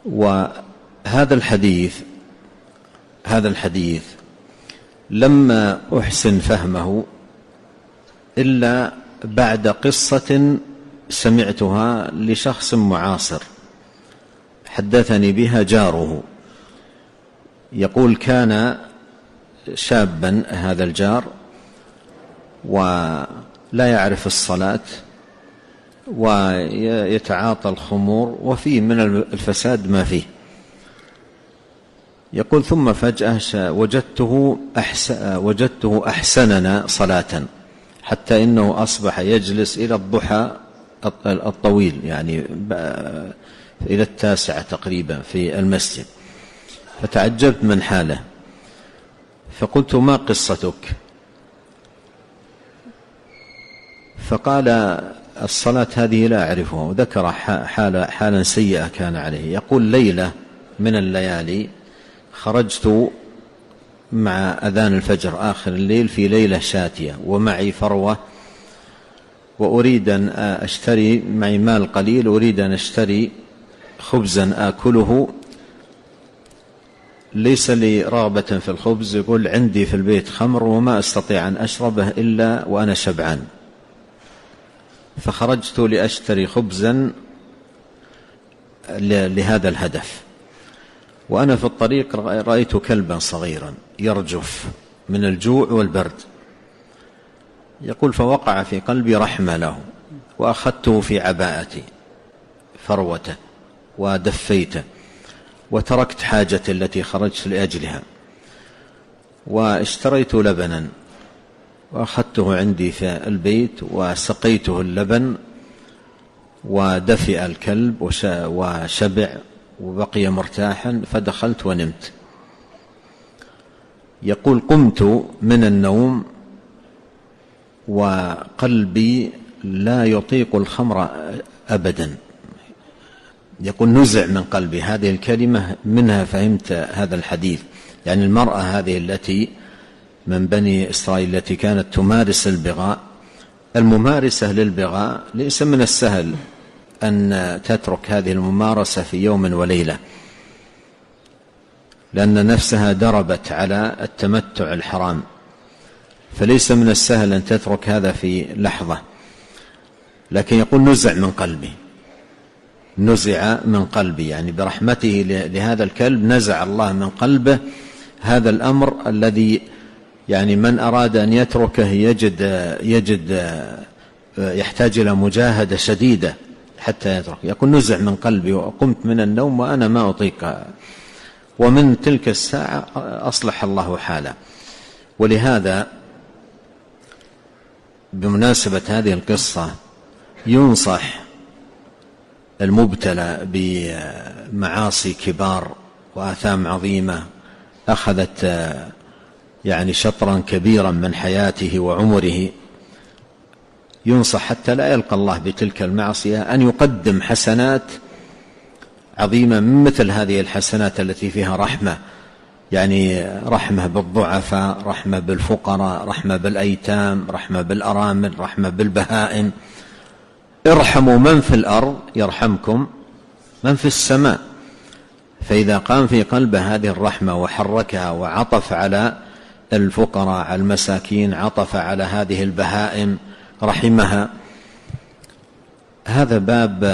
وهذا الحديث لما أحسن فهمه إلا بعد قصة سمعتها لشخص معاصر حدثني بها جاره. يقول كان شابا هذا الجار ولا يعرف الصلاة ويتعاطى الخمور وفيه من الفساد ما فيه. يقول ثم فجأة وجدته أحسننا صلاة، حتى إنه أصبح يجلس إلى الضحى الطويل، يعني إلى 9 تقريبا في المسجد. فتعجبت من حاله، فقلت ما قصتك؟ فقال الصلاة هذه لا أعرفها، وذكر حالا سيئة كان عليه. يقول ليلة من الليالي خرجت مع أذان الفجر آخر الليل في ليلة شاتية ومعي فروة، وأريد أن أشتري، معي مال قليل، أريد أن أشتري خبزا آكله، ليس لي رغبة في الخبز. يقول عندي في البيت خمر وما أستطيع أن أشربه إلا وأنا شبعان، فخرجت لأشتري خبزا لهذا الهدف. وأنا في الطريق رأيت كلبا صغيرا يرجف من الجوع والبرد. يقول فوقع في قلبي رحمة له، وأخذته في عباءتي فروته ودفيته، وتركت حاجتي التي خرجت لأجلها، واشتريت لبنا وأخذته عندي في البيت وسقيته اللبن، ودفئ الكلب وشبع وبقي مرتاحا، فدخلت ونمت. يقول قمت من النوم وقلبي لا يطيق الخمر أبدا. يقول نزع من قلبي. هذه الكلمة منها فهمت هذا الحديث، يعني المرأة هذه التي من بني إسرائيل التي كانت تمارس البغاء، الممارسة للبغاء ليس من السهل أن تترك هذه الممارسة في يوم وليلة، لأن نفسها دربت على التمتع الحرام، فليس من السهل أن تترك هذا في لحظة. لكن يقول نزع من قلبي، نزع من قلبي، يعني برحمته لهذا الكلب نزع الله من قلبه هذا الأمر الذي يعني من أراد أن يتركه يجد يحتاج إلى مجاهدة شديدة حتى يترك. يقول نزع من قلبي وقمت من النوم وأنا ما أطيق، ومن تلك الساعة أصلح الله حاله. ولهذا بمناسبة هذه القصة ينصح المبتلى بمعاصي كبار وآثام عظيمة أخذت يعني شطرا كبيرا من حياته وعمره، ينصح حتى لا يلقى الله بتلك المعصية أن يقدم حسنات عظيمة من مثل هذه الحسنات التي فيها رحمة، يعني رحمة بالضعفاء، رحمة بالفقراء، رحمة بالأيتام، رحمة بالأرامل، رحمة بالبهائم. ارحموا من في الأرض يرحمكم من في السماء. فإذا قام في قلبه هذه الرحمة وحركها وعطف على الفقراء على المساكين، عطف على هذه البهائم رحمها، هذا باب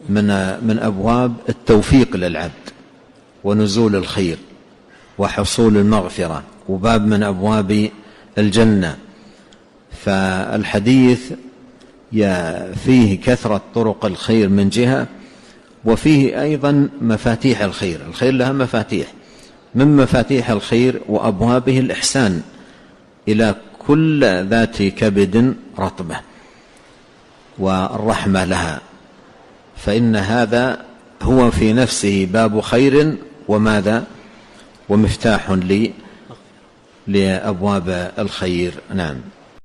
من أبواب التوفيق للعبد ونزول الخير وحصول المغفرة، وباب من أبواب الجنة. فالحديث فيه كثرة طرق الخير من جهة، وفيه أيضا مفاتيح الخير. الخير لها مفاتيح، من مفاتيح الخير وأبوابه الإحسان إلى كل ذات كبد رطبة والرحمة لها، فإن هذا هو في نفسه باب خير وماذا ومفتاح لأبواب الخير. نعم.